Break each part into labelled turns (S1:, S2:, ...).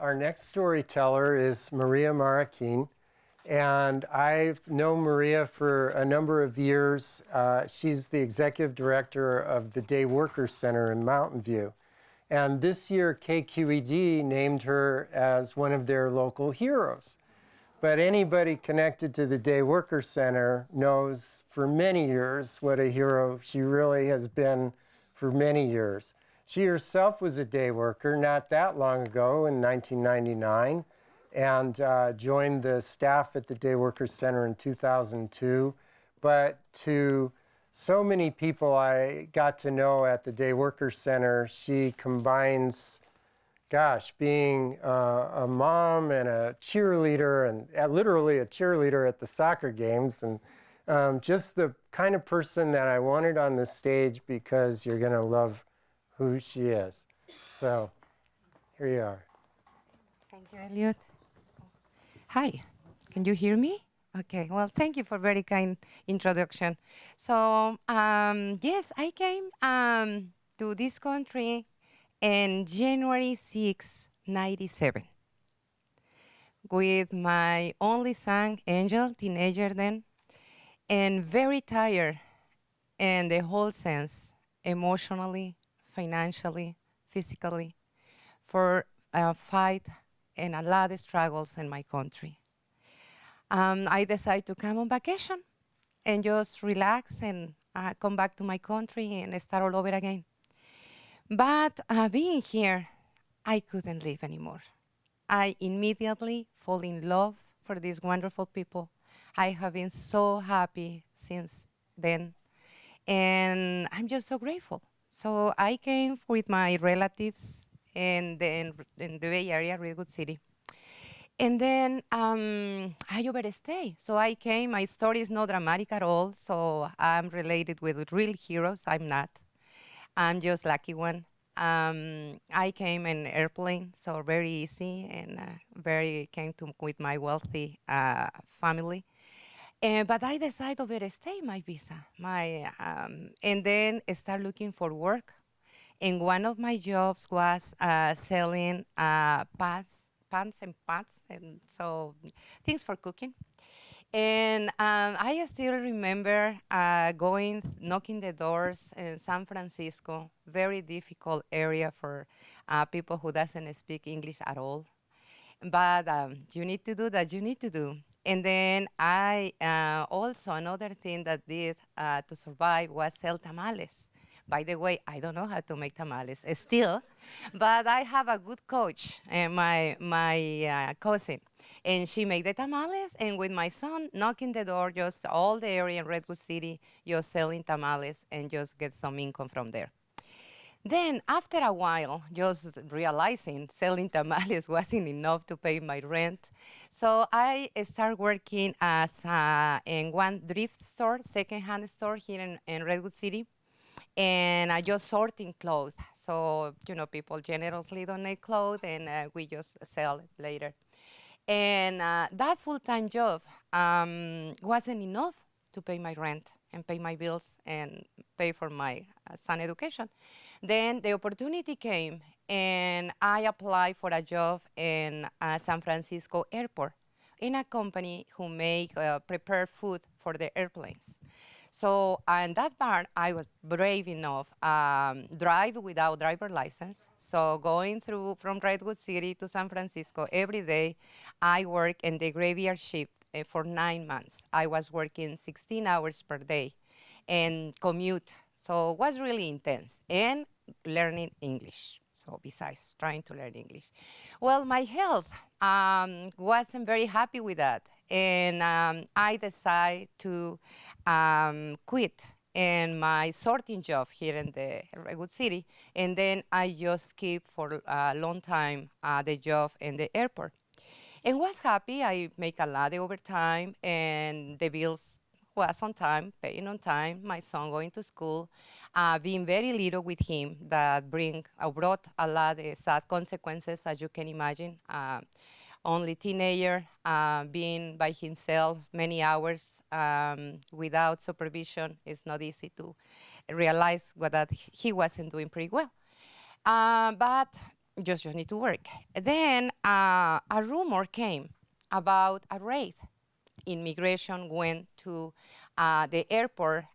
S1: our next storyteller is Maria Marroquin, and I've known Maria for a number of years. She's the executive director of the Day Worker Center in Mountain View. And this year, KQED named her as one of their local heroes. But anybody connected to the Day Worker Center knows for many years what a hero she really has been for many years. She herself was a day worker not that long ago in 1999 and joined the staff at the Day Worker Center in 2002. But to so many people I got to know at the Day Worker Center, she combines, gosh, being a mom and a cheerleader, and literally a cheerleader at the soccer games, and just the kind of person that I wanted on the stage because you're going to love who she is. So here you are.
S2: Thank you, Elliot. Hi, can you hear me? Okay, well, thank you for very kind introduction. So, yes, I came to this country in January 6, 97, with my only son, Angel, teenager then, and very tired in the whole sense, emotionally, financially, physically, for a fight and a lot of struggles in my country. I decided to come on vacation and just relax and come back to my country and start all over again. But being here, I couldn't live anymore. I immediately fall in love for these wonderful people. I have been so happy since then, and I'm just so grateful. So I came with my relatives in the Bay Area, Redwood City. And then I overstayed. So I came, my story is not dramatic at all, so I'm related with real heroes. I'm not. I'm just lucky one. I came in airplane, so very easy, and came to with my wealthy family. But I decided to overstay my visa, and then start looking for work. And one of my jobs was selling pans and pots, and so things for cooking. And I still remember knocking the doors in San Francisco, very difficult area for people who doesn't speak English at all. But you need to do that, you need to do. And then I also, another thing that did to survive was sell tamales. By the way, I don't know how to make tamales still, but I have a good coach, my cousin, and she made the tamales, and with my son knocking the door, just all the area in Redwood City, just selling tamales and just get some income from there. Then after a while, just realizing selling tamales wasn't enough to pay my rent, so I started working as in one thrift store, secondhand store here in Redwood City. And I just sorting clothes. So, people generously donate clothes, and we just sell it later. And that full-time job wasn't enough to pay my rent and pay my bills and pay for my son education. Then the opportunity came, and I applied for a job in San Francisco airport in a company who prepare food for the airplanes. So in that part, I was brave enough, drive without driver license. So going through from Redwood City to San Francisco every day, I worked in the graveyard shift for 9 months. I was working 16 hours per day and commute. So it was really intense, and learning English. So besides trying to learn English. Well, my health wasn't very happy with that. And I decided to quit in my sorting job here in the Redwood City. And then I just keep for a long time the job in the airport. And was happy. I make a lot of overtime, and the bills was on time, paying on time, my son going to school, being very little with him that brought a lot of sad consequences, as you can imagine. Only teenager, being by himself many hours without supervision, it's not easy to realize that he wasn't doing pretty well. But just need to work. Then a rumor came about a raid. Immigration went to the airport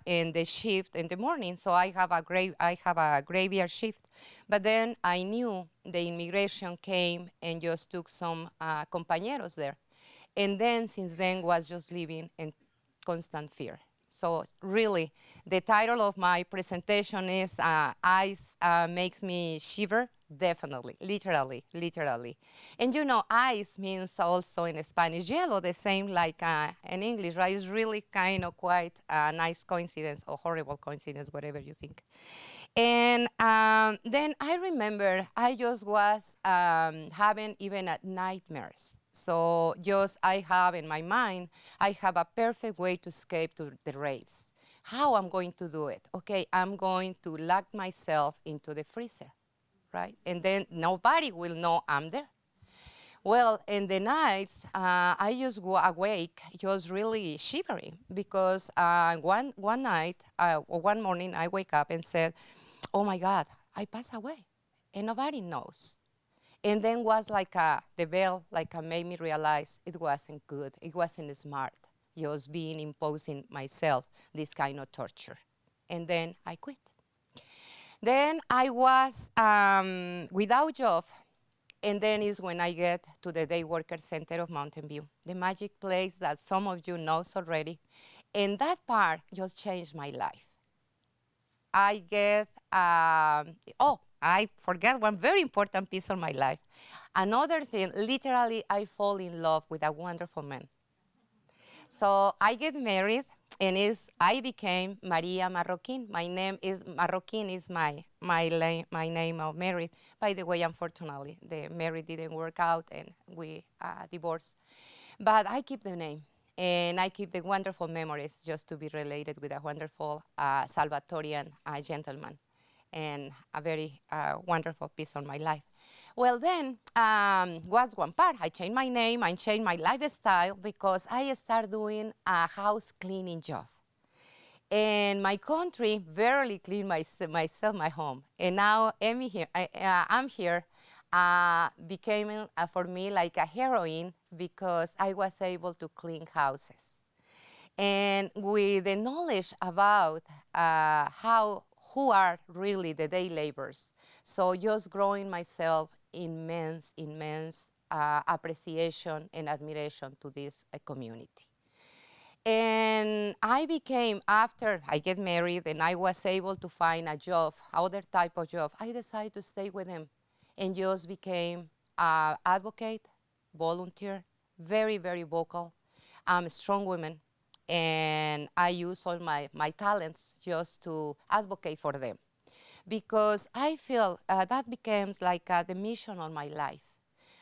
S2: in the shift in the morning. So I have a graveyard shift. But then I knew the immigration came and just took some compañeros there. And then since then was just living in constant fear. So really, the title of my presentation is Ice Makes Me Shiver. Definitely, literally, literally. And you know, ice means also in Spanish yellow, the same like in English, right? It's really kind of quite a nice coincidence or horrible coincidence, whatever you think. And then I remember I just was having even nightmares. So just I have in my mind, I have a perfect way to escape to the raids. How I'm going to do it? Okay, I'm going to lock myself into the freezer, right? And then nobody will know I'm there. Well, in the nights, I just go awake, just really shivering because one night or one morning I wake up and said, "Oh my God, I passed away, and nobody knows." And then was like the bell, like made me realize it wasn't good, it wasn't smart, just being imposing myself this kind of torture. And then I quit. Then I was without job, and then is when I get to the Day Worker Center of Mountain View, the magic place that some of you knows already. And that part just changed my life. I get, I forgot one very important piece of my life. Another thing, literally, I fall in love with a wonderful man. So I get married, and I became Maria Marroquin. My name is Marroquin is my name of married. By the way, unfortunately, the marriage didn't work out, and we divorced. But I keep the name, and I keep the wonderful memories just to be related with a wonderful Salvatorian gentleman, and a very wonderful piece on my life. Well, then was one part. I changed my name, I changed my lifestyle because I started doing a house cleaning job. And my country barely cleaned myself, my home. And now I'm here, became for me like a heroine because I was able to clean houses. And with the knowledge about who are really the day laborers, so just growing myself immense appreciation and admiration to this community. And I became, after I get married and I was able to find a job, other type of job, I decided to stay with him and just became an advocate, volunteer, very, very vocal. I'm a strong woman, and I use all my talents just to advocate for them. Because I feel that becomes like the mission of my life.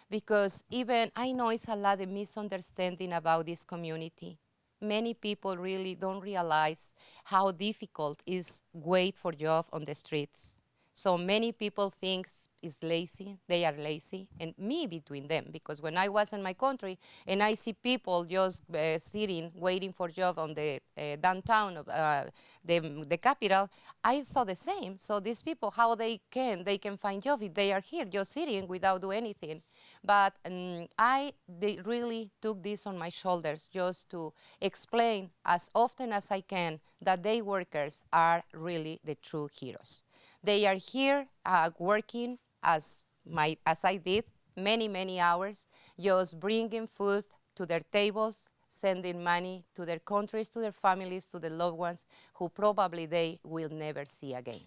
S2: Because even I know it's a lot of misunderstanding about this community. Many people really don't realize how difficult is wait for job on the streets. So many people think is lazy, they are lazy, and me between them, because when I was in my country and I see people just sitting, waiting for job on the downtown of the capital, I thought the same. So these people, how they can find job if they are here just sitting without doing anything. But they really took this on my shoulders just to explain as often as I can that day workers are really the true heroes. They are here working as I did, many hours, just bringing food to their tables, sending money to their countries, to their families, to their loved ones who probably they will never see again.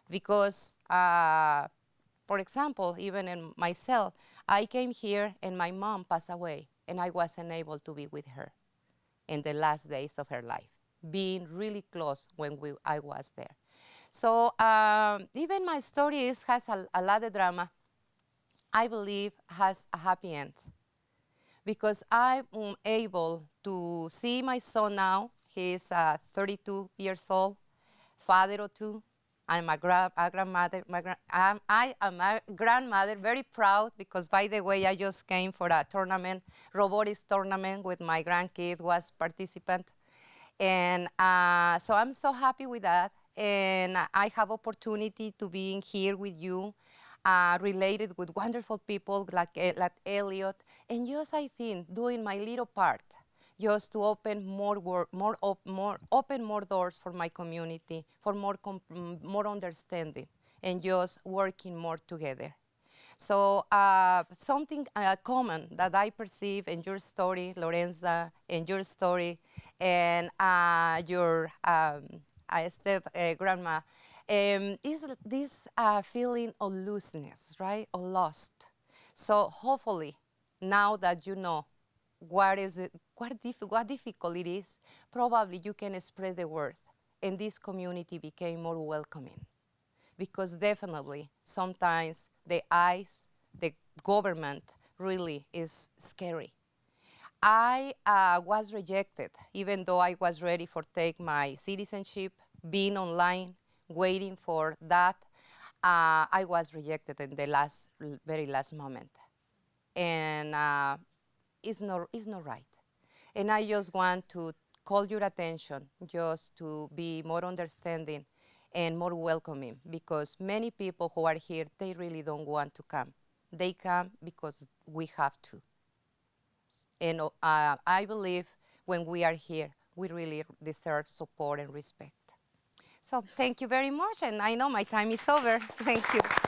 S2: Because, for example, even in myself, I came here and my mom passed away and I wasn't able to be with her in the last days of her life, being really close when I was there. So even my story has a lot of drama. I believe has a happy end because I'm able to see my son now. He's 32 years old, father of two. I'm a grandmother. I am a grandmother, very proud because, by the way, I just came for a tournament, robotics tournament with my grandkid was participant. And so I'm so happy with that. And I have opportunity to be in here with you. related with wonderful people like Elliot, and just I think doing my little part, just to open more open more doors for my community, for more understanding, and just working more together. So something common that I perceive in your story, Lorenza, in your story, and your grandma, is this feeling of looseness, right, or lost. So hopefully, now that you know what difficult it is, probably you can spread the word, and this community became more welcoming. Because definitely, sometimes the government really is scary. I was rejected, even though I was ready for take my citizenship, being online, waiting for that. I was rejected in the very last moment, and it's not right. And I just want to call your attention just to be more understanding and more welcoming, because many people who are here, they really don't want to come. They come because we have to. And I believe when we are here, we really deserve support and respect. So thank you very much, and I know my time is over. Thank you.